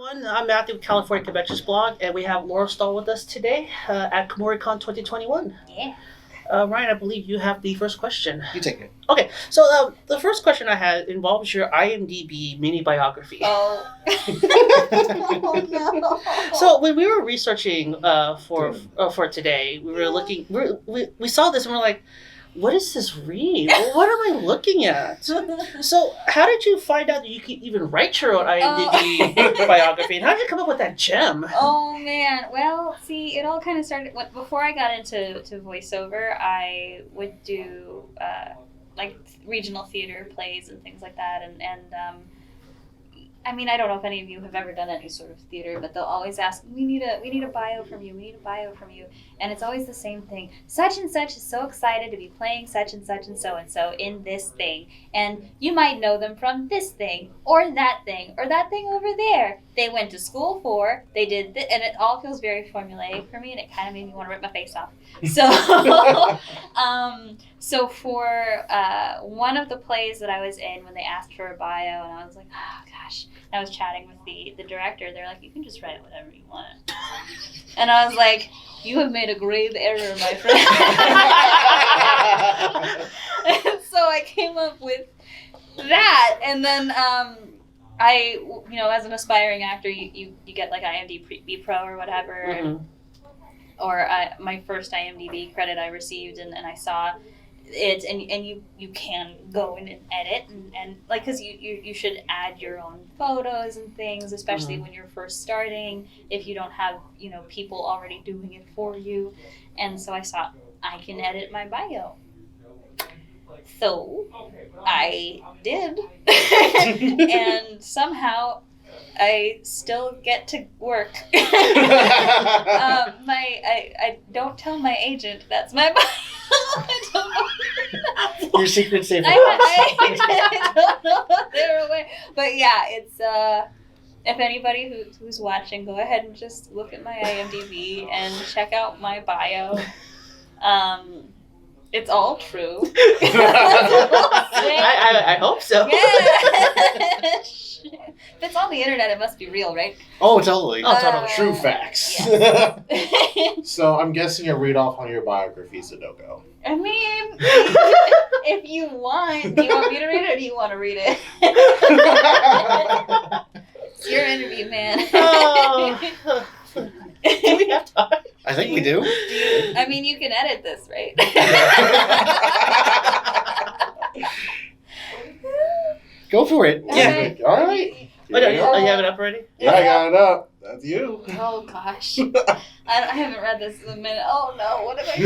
everyone. I'm Matthew with California Conventions blog, and we have Lara Stahl with us today at Kumoricon 2021. Yeah. Ryan, I believe you have the first question. You take it. Okay, so the first question I had involves your IMDB Mini Biography. Oh. Oh, no. So when we were researching for today, we were looking. We saw this and we're like, what does this read? What am I looking at? So how did you find out that you could even write your own IMDB biography? And how did you come up with that gem? Oh man, well, see, it all kind of started before I got into voiceover. I would do like regional theater plays and things like that, and I mean, I don't know if any of you have ever done any sort of theater, but they'll always ask, we need a bio from you, and it's always the same thing. Such and such is so excited to be playing such and so in this thing, and you might know them from this thing, or that thing over there. They went to school for, they did this, and it all feels very formulaic for me, and it kind of made me want to rip my face off. So, so for one of the plays that I was in, when they asked for a bio, and I was like, oh gosh, I was chatting with the director. They're like, you can just write whatever you want. And I was like, you have made a grave error, my friend. And so I came up with that, and then I, as an aspiring actor, you get like IMDb Pro or whatever, Mm-hmm. or my first IMDb credit I received, and I saw it, and you can go in and edit and like, because you should add your own photos and things, especially Mm-hmm. when you're first starting, if you don't have people already doing it for you. And so I thought, I can edit my bio. So I did. And somehow I still get to work. I don't tell my agent that's my bio. I don't know. Your secret safe. I don't know if they're aware. But yeah, it's if anybody who's watching, go ahead and just look at my IMDb and check out my bio. It's all true. I hope so. Yeah. If it's on the internet, it must be real, right? Oh, totally. Totally. True facts. Yes. So I'm guessing a read off on your biography is a no-go. I mean, if you want, do you want me to read it or do you want to read it? It's your interview, man. Oh. Do we have time? I think we do. I mean, you can edit this, right? Go for it. Okay. All right. Oh, you have it up already? Yeah, I got it up. That's you. Oh gosh, I haven't read this in a minute. Oh no, what am I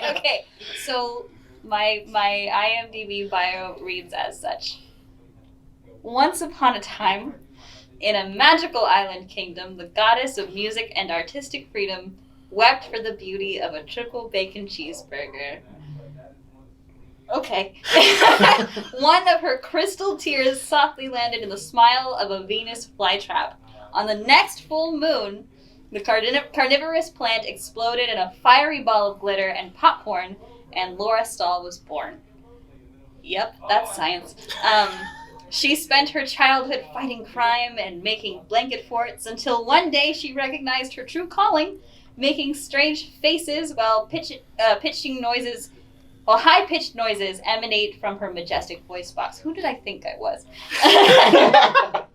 doing? Okay, so my IMDb bio reads as such. Once upon a time, in a magical island kingdom, the goddess of music and artistic freedom wept for the beauty of a triple bacon cheeseburger. Okay. One of her crystal tears softly landed in the smile of a Venus flytrap. On the next full moon, the carnivorous plant exploded in a fiery ball of glitter and popcorn, and Lara Stahl was born. Yep, that's science. She spent her childhood fighting crime and making blanket forts until one day she recognized her true calling, making strange faces while high-pitched noises emanate from her majestic voice box. Who did I think I was?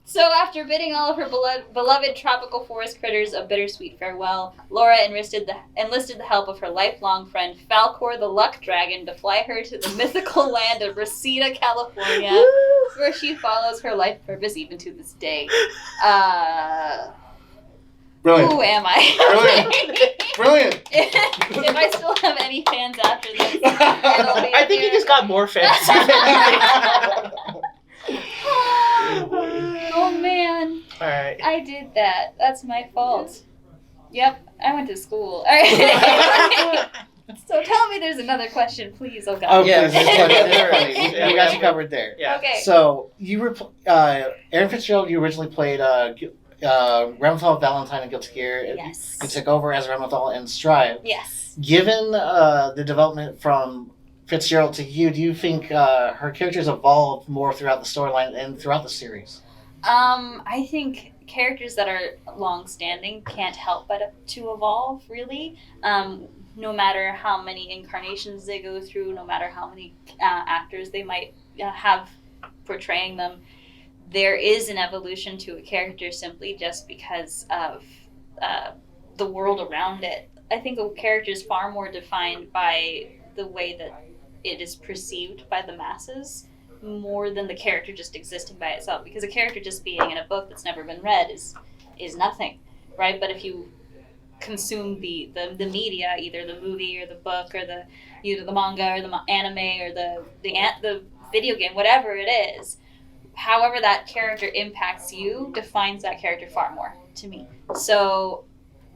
So after bidding all of her beloved tropical forest critters a bittersweet farewell, Lara enlisted the help of her lifelong friend Falcor the Luck Dragon to fly her to the mythical land of Reseda, California, where she follows her life purpose even to this day. Brilliant. Who am I? Brilliant. If I still have any fans after this, I think you just got more fans. Oh man. Alright. I did that. That's my fault. Yep, I went to school. Alright. So tell me there's another question, please. Oh god. Okay, Yes. we got you covered there. Yeah. Okay. So you were Aaron Fitzgerald. You originally played Ramlethal, Valentine, and Guilty Gear. Yes. You took over as Ramlethal in Strive. Yes. Given the development from Fitzgerald to you, do you think her characters evolved more throughout the storyline and throughout the series? I think characters that are long-standing can't help but to evolve, really. No matter how many incarnations they go through, no matter how many actors they might have portraying them, there is an evolution to a character simply just because of the world around it. I think a character is far more defined by the way that it is perceived by the masses more than the character just existing by itself, because a character just being in a book that's never been read is nothing, right? But if you consume the media, either the movie or the book or the manga or the anime or the video game, whatever it is, however that character impacts you defines that character far more to me. So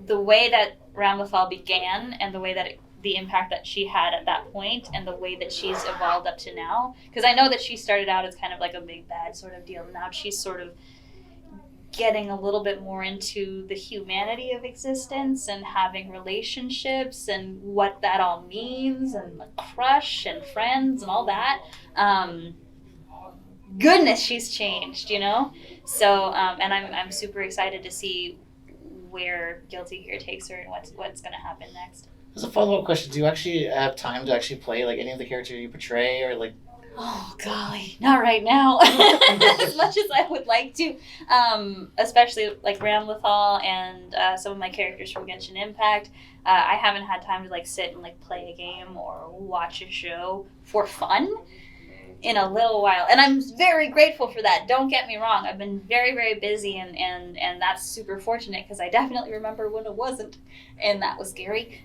the way that Ramlethal began and the way that the impact that she had at that point and the way that she's evolved up to now, because I know that she started out as kind of like a big bad sort of deal. Now she's sort of getting a little bit more into the humanity of existence and having relationships and what that all means and the crush and friends and all that. Goodness, she's changed, you know? So, and I'm super excited to see where Guilty Gear takes her and what's going to happen next. As a follow-up question, do you actually have time to actually play like any of the characters you portray, or like? Oh golly, not right now. As much as I would like to, especially like Ramlethal and some of my characters from Genshin Impact. I haven't had time to like sit and like play a game or watch a show for fun in a little while, and I'm very grateful for that. Don't get me wrong, I've been very, very busy, and that's super fortunate because I definitely remember when it wasn't, and that was scary.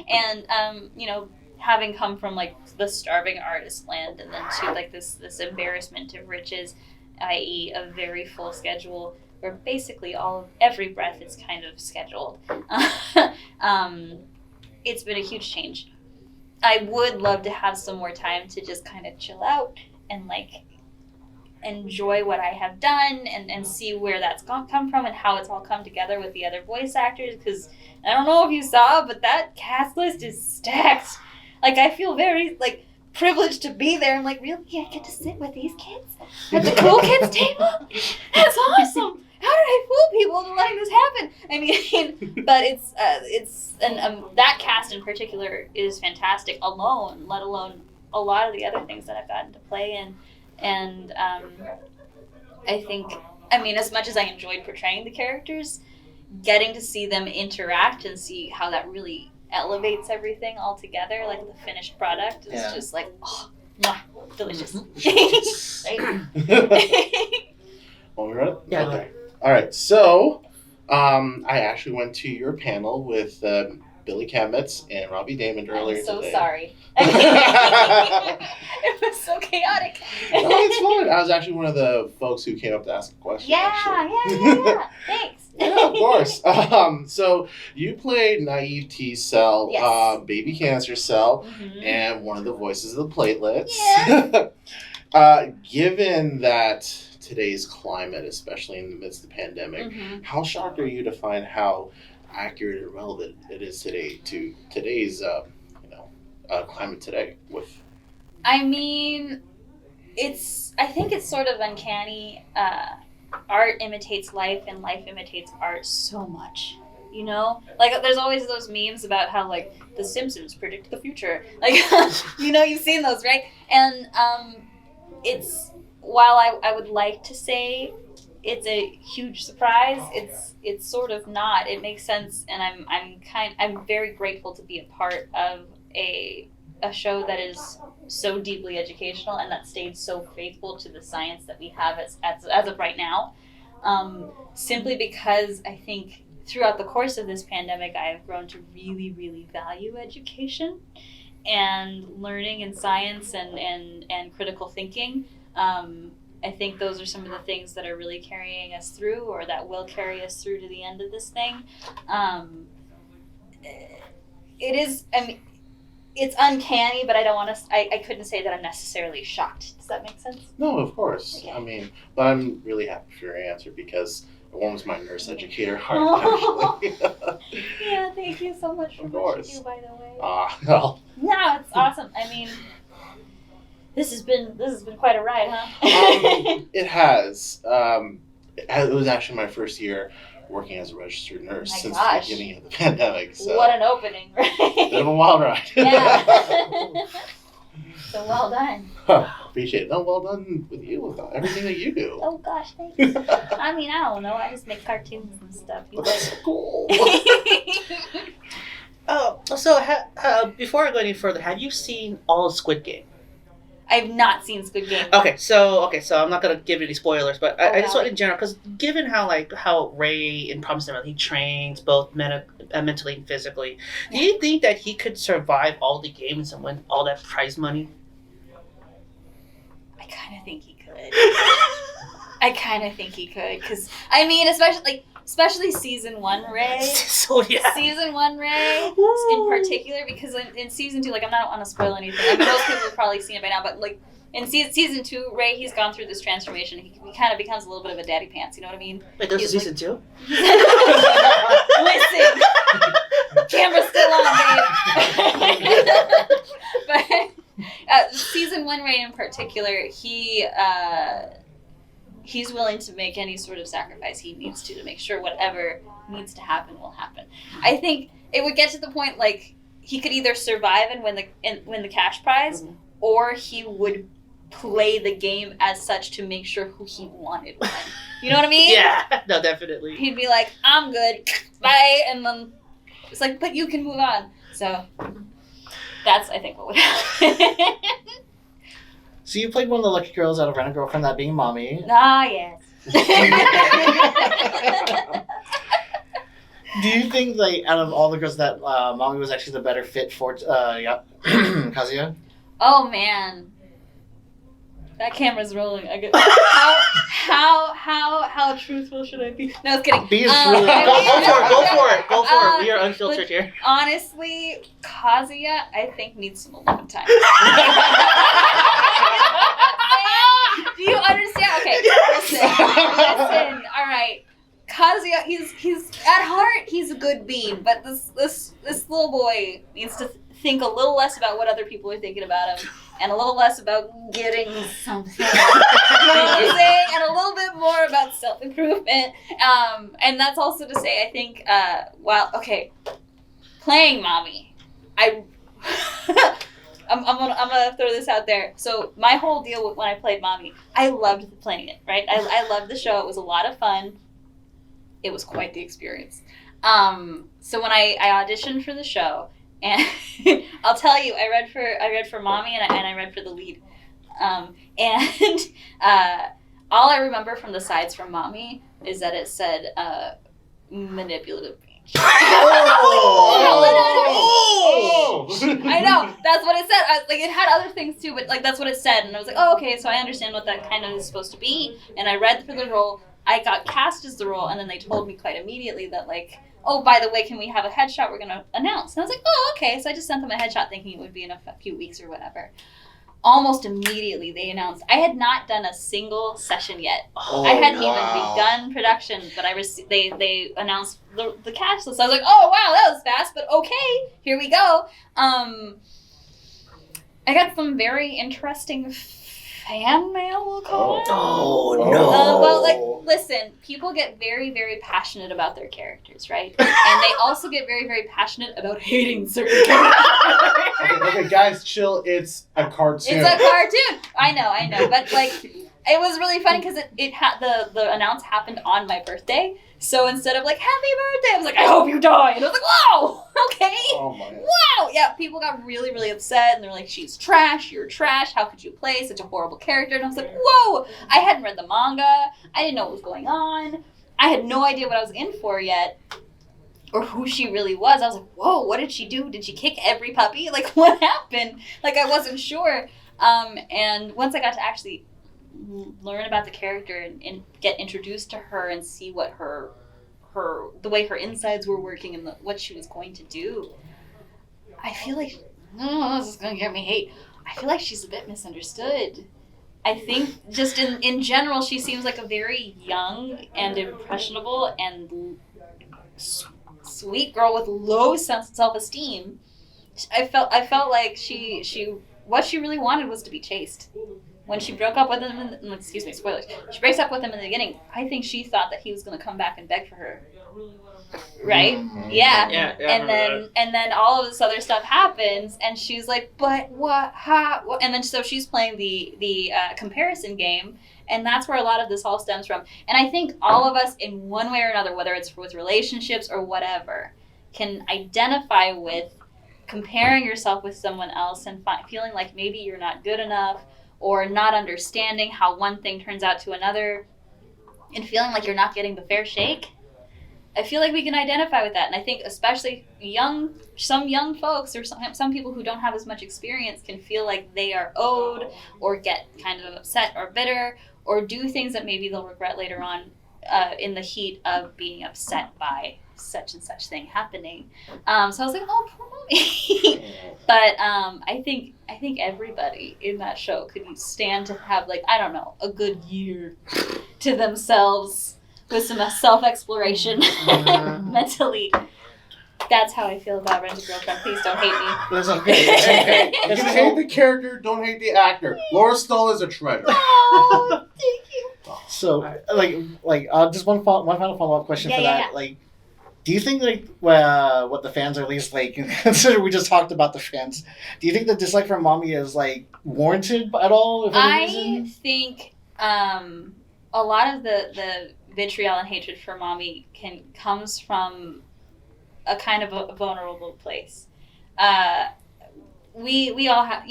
And you know, having come from like the starving artist land and then to like this embarrassment of riches, i.e. a very full schedule where basically every breath is kind of scheduled. It's been a huge change. I would love to have some more time to just kind of chill out and like enjoy what I have done and see where that's come from and how it's all come together with the other voice actors, because I don't know if you saw, but that cast list is stacked. Like, I feel very like privileged to be there. I'm like, really? I get to sit with these kids at the cool kids table? That's awesome. How did I fool people into letting this happen? I mean, but it's that cast in particular is fantastic alone, let alone a lot of the other things that I've gotten to play in. And I think, I mean, as much as I enjoyed portraying the characters, getting to see them interact and see how that really elevates everything all together, like the finished product, is just like, oh, mwah, delicious. Well, we're ready? Yeah. Okay. All right. So, I actually went to your panel with Billy Kametz and Robbie Damon earlier I'm so today. sorry. It was so chaotic. No, it's fine. I was actually one of the folks who came up to ask a question. Yeah. Thanks. Yeah, of course. So you played naive T Cell, Yes. baby cancer cell, Mm-hmm. and one of the voices of the platelets. Yeah. Given that today's climate, especially in the midst of the pandemic, Mm-hmm. how shocked are you to find how accurate and relevant it is today to today's climate today? With I mean, I think it's sort of uncanny. Art imitates life and life imitates art so much. You know? Like, there's always those memes about how, like, The Simpsons predict the future. Like, you know, you've seen those, right? And it's, while I would like to say it's a huge surprise, it's sort of not. It makes sense, and I'm very grateful to be a part of a show that is so deeply educational and that stayed so faithful to the science that we have as of right now. Simply because I think throughout the course of this pandemic, I have grown to really, really value education and learning and science and critical thinking. I think those are some of the things that are really carrying us through, or that will carry us through to the end of this thing. It is, I mean, it's uncanny, but I couldn't say that I'm necessarily shocked. Does that make sense? No, of course. Okay. I mean, but I'm really happy for your answer because it warms my nurse educator heart, actually. Yeah, thank you so much for Of what you course. do, by the way. Well, Yeah, it's awesome. I mean, This has been quite a ride, huh? It has. It was actually my first year working as a registered nurse since the beginning of the pandemic. So what an opening, right? Bit of a wild ride. Yeah. So well done. Appreciate it. No, well done with you, with everything that you do. Oh gosh, thanks. I mean, I don't know. I just make cartoons and stuff. But that's cool. So before I go any further, have you seen all of Squid Game? I've not seen Squid Game. Okay, so I'm not gonna give any spoilers, but I just God. want in general, because given how Ray in Promised Neverland, he trains both mentally and physically, do you think that he could survive all the games and win all that prize money? I kind of think he could. Because I mean, especially season 1 Ray. So yeah. Season 1 Ray in particular, because in season 2, like, I'm not want to spoil anything. I mean, most people have probably seen it by now, but like in season 2, Ray, he's gone through this transformation. He kind of becomes a little bit of a daddy pants. You know what I mean? Wait, there's a season 2? Listen, camera's still on, babe. But season 1 Ray in particular, he's willing to make any sort of sacrifice he needs to make sure whatever needs to happen will happen. I think it would get to the point like he could either survive and win the cash prize, or he would play the game as such to make sure who he wanted won. You know what I mean? Yeah, no, definitely. He'd be like, I'm good, bye, and then it's like, but you can move on. So that's, I think, what would happen. So you played one of the lucky girls out of Rent a Girlfriend, that being Mami. Ah, yes. Do you think, like, out of all the girls that Mami was actually the better fit for Kazuya? Oh, man. That camera's rolling. How truthful should I be? No, I was kidding. Be as true. Go for it. We are unfiltered here. Honestly, Kazuya, I think, needs some alone time. Do you understand? Okay, listen. All right, Kazuya, he's at heart, he's a good bean, but this little boy needs to think a little less about what other people are thinking about him, and a little less about getting something. You know what I'm saying? And a little bit more about self-improvement. And that's also to say, I think, playing Mami, I'm gonna throw this out there. So my whole deal with when I played Mami, I loved playing it, right? I loved the show. It was a lot of fun. It was quite the experience. So when I auditioned for the show, and I'll tell you, I read for Mami and I read for the lead. And all I remember from the sides from Mami is that it said manipulative. I know, that's what it said. It had other things too, but like that's what it said, and I was like, oh, okay, so I understand what that kind of is supposed to be. And I read for the role. I got cast as the role, and then they told me quite immediately that, like, oh, by the way, can we have a headshot we're going to announce? And I was like, oh, okay. So I just sent them a headshot thinking it would be in a few weeks or whatever. Almost immediately they announced. I had not done a single session yet. I hadn't even begun production, but they announced the cast list. I was like, oh, wow, that was fast, but okay, here we go. I got some very interesting fan mail, we'll call it. Oh, no. Listen, people get very, very passionate about their characters, right? And they also get very, very passionate about hating certain characters. Okay, guys, chill. It's a cartoon. It's a cartoon. I know. But, like, it was really funny because it had the announce happened on my birthday. So instead of like, happy birthday, I was like, I hope you die. And I was like, whoa, okay. Oh my God. Wow. Yeah, people got really, really upset. And they're like, she's trash. You're trash. How could you play such a horrible character? And I was like, whoa. I hadn't read the manga. I didn't know what was going on. I had no idea what I was in for yet. Or who she really was. I was like, whoa, what did she do? Did she kick every puppy? Like, what happened? Like, I wasn't sure. And once I got to actually learn about the character and get introduced to her and see what her the way her insides were working and what she was going to do, I feel like, this is going to get me hate. I feel like she's a bit misunderstood. I think just in general, she seems like a very young and impressionable and sweet girl with low self-esteem. I felt like she what she really wanted was to be chased. When she broke up with him, excuse me, spoilers. She breaks up with him in the beginning. I think she thought that he was going to come back and beg for her. Right? Yeah. And then all of this other stuff happens, and she's like, but what? How? And then so she's playing the comparison game, and that's where a lot of this all stems from. And I think all of us, in one way or another, whether it's with relationships or whatever, can identify with comparing yourself with someone else and feeling like maybe you're not good enough, or not understanding how one thing turns out to another, and feeling like you're not getting the fair shake. I feel like we can identify with that, and I think especially some young folks or some people who don't have as much experience can feel like they are owed, or get kind of upset or bitter, or do things that maybe they'll regret later on in the heat of being upset by such and such thing happening. So I was like, oh, poor Mami. But I think everybody in that show could stand to have, like, I don't know, a good year to themselves with some self-exploration mentally. That's how I feel about Rent a Girlfriend. Please don't hate me. That's okay. It's okay. You can hate the character, don't hate the actor. Lara Stahl is a treasure. Oh, thank you. So, just one final follow-up question for that. Yeah. Like, do you think, like, what the fans are at least, like, consider we just talked about the fans, do you think the dislike for Mami is, like, warranted at all? I think a lot of the vitriol and hatred for Mami comes from a kind of a vulnerable place. We all have,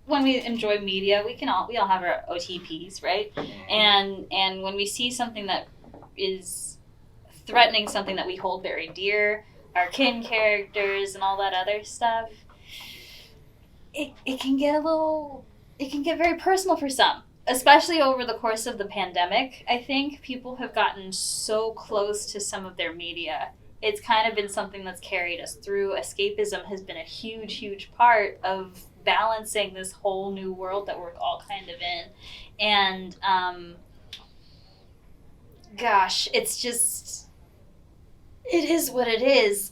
when we enjoy media, we all have our OTPs, right? And when we see something that is threatening something that we hold very dear, our kin characters and all that other stuff, it can get very personal for some. Especially over the course of the pandemic, I think people have gotten so close to some of their media. It's kind of been something that's carried us through. Escapism has been a huge, huge part of balancing this whole new world that we're all kind of in. And, gosh, it's just, it is what it is.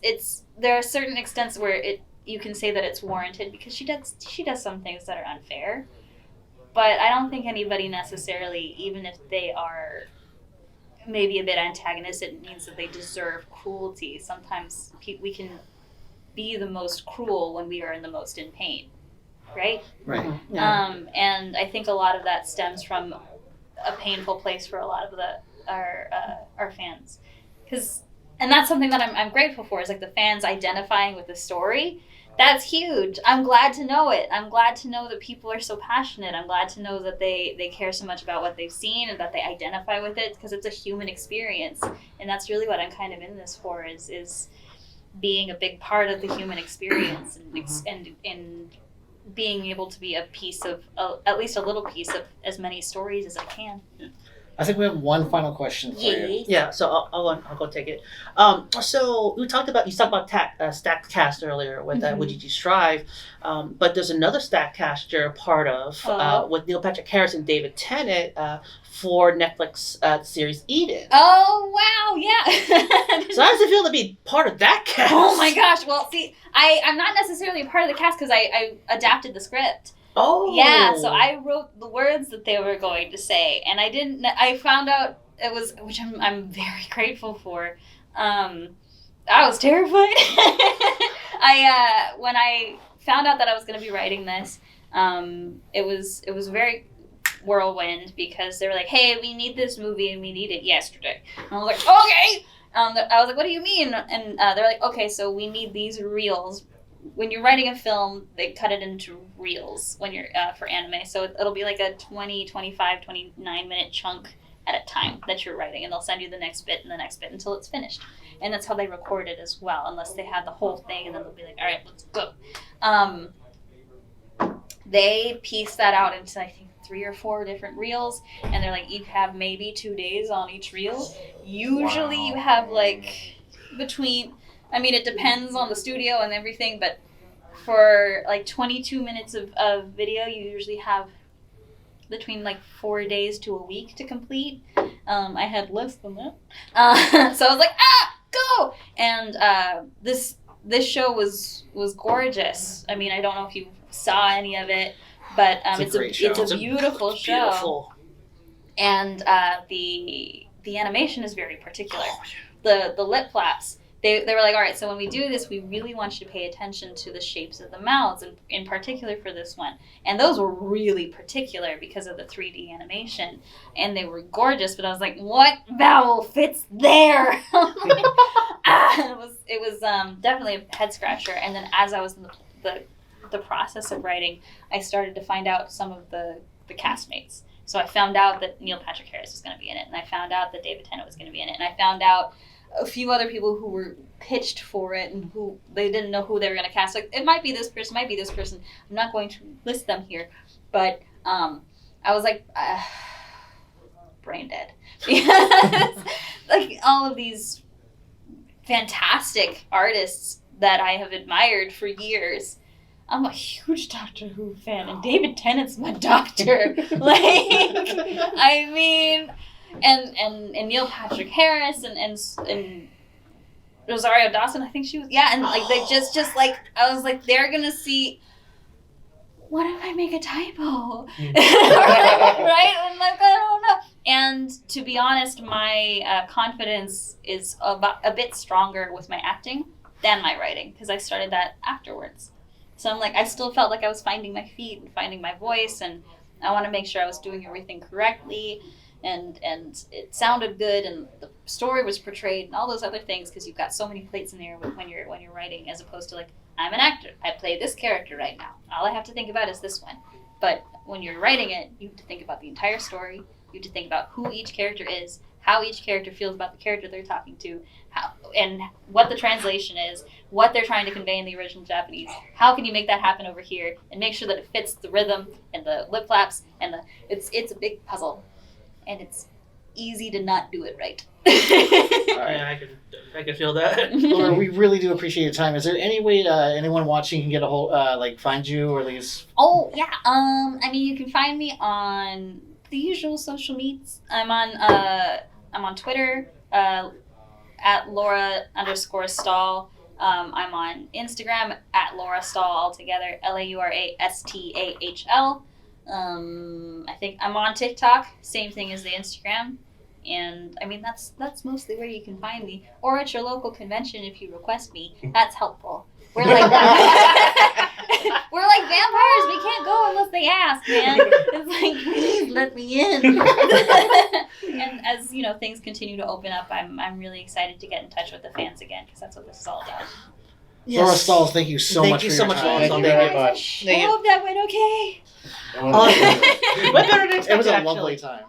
There are certain extents where you can say that it's warranted because she does some things that are unfair. But I don't think anybody necessarily, even if they are maybe a bit antagonistic, it means that they deserve cruelty. Sometimes we can be the most cruel when we are in the most in pain, right? Right. Yeah. And I think a lot of that stems from a painful place for a lot of our fans, and that's something that I'm grateful for. Is like the fans identifying with the story. That's huge. I'm glad to know it. I'm glad to know that people are so passionate. I'm glad to know that they care so much about what they've seen and that they identify with it, because it's a human experience. And that's really what I'm kind of in this for, is being a big part of the human experience and being able to be a piece of, at least a little piece of as many stories as I can. I think we have one final question for you. Yeah, so I'll go take it. So you talked about stacked cast earlier with Would You Strive, but there's another stacked cast you're a part of with Neil Patrick Harris and David Tennant for Netflix series Eden. Oh wow, yeah. So how does it feel to be part of that cast? Oh my gosh! Well, see, I'm not necessarily a part of the cast because I adapted the script. Oh. Yeah, so I wrote the words that they were going to say, and I found out it was, which I'm very grateful for. I was terrified. When I found out that I was going to be writing this, it was very whirlwind, because they were like, hey, we need this movie and we need it yesterday. And I was like, okay! I was like, what do you mean? And they're like, okay, so we need these reels. When you're writing a film, they cut it into reels when you're for anime. So it'll be like a 20, 25, 29-minute chunk at a time that you're writing. And they'll send you the next bit and the next bit until it's finished. And that's how they record it as well, unless they have the whole thing. And then they'll be like, all right, let's go. They piece that out into, I think, 3 or 4 different reels. And they're like, you have maybe 2 days on each reel. Usually you have like between... I mean, it depends on the studio and everything, but for like 22 minutes of video, you usually have between like 4 days to a week to complete. I had less than that. So I was like, go! And this show was gorgeous. I mean, I don't know if you've saw any of it, but It's a great show. it's a beautiful It's show. beautiful. And the animation is very particular. The lip flaps. They were like, all right, so when we do this, we really want you to pay attention to the shapes of the mouths, and in particular for this one. And those were really particular because of the 3D animation, and they were gorgeous. But I was like, what vowel fits there? It was definitely a head scratcher. And then as I was in the process of writing, I started to find out some of the castmates. So I found out that Neil Patrick Harris was going to be in it, and I found out that David Tennant was going to be in it, and I found out a few other people who were pitched for it and who they didn't know who they were going to cast. Like, it might be this person, might be this person. I'm not going to list them here, but I was like, brain dead. Because like all of these fantastic artists that I have admired for years, I'm a huge Doctor Who fan, and David Tennant's my doctor. Like, I mean, and Neil Patrick Harris and Rosario Dawson, I think she was, and like they just like, I was like, they're gonna see, what if I make a typo? Right? I'm like, I don't know. And to be honest, my confidence is a bit stronger with my acting than my writing, because I started that afterwards. So I'm like, I still felt like I was finding my feet and finding my voice, and I want to make sure I was doing everything correctly, and it sounded good, and the story was portrayed, and all those other things, because you've got so many plates in there when you're writing, as opposed to like, I'm an actor, I play this character right now. All I have to think about is this one. But when you're writing it, you have to think about the entire story. You have to think about who each character is, how each character feels about the character they're talking to, how, and what the translation is, what they're trying to convey in the original Japanese. How can you make that happen over here and make sure that it fits the rhythm and the lip flaps and it's a big puzzle, and it's easy to not do it right. Yeah, I can feel that. Laura, we really do appreciate your time. Is there any way anyone watching can get a hold, find you, or at least? Oh yeah, I mean, you can find me on the usual social medias. I'm on Twitter at Lara_Stahl. I'm on Instagram at Lara Stahl altogether, LauraStahl. I think I'm on TikTok, same thing as the Instagram. And I mean, that's mostly where you can find me, or at your local convention if you request me. That's helpful. We're like we're like vampires. We can't go unless they ask, man. It's like, please let me in. And as you know, things continue to open up, I'm really excited to get in touch with the fans again, because that's what this is all about. Yes. Laura Stahl, thank you so much. Thank you for so your much, time. Laura Stahl. Thank you very much. I hope that went okay. What better than It was a expected, lovely actually. time.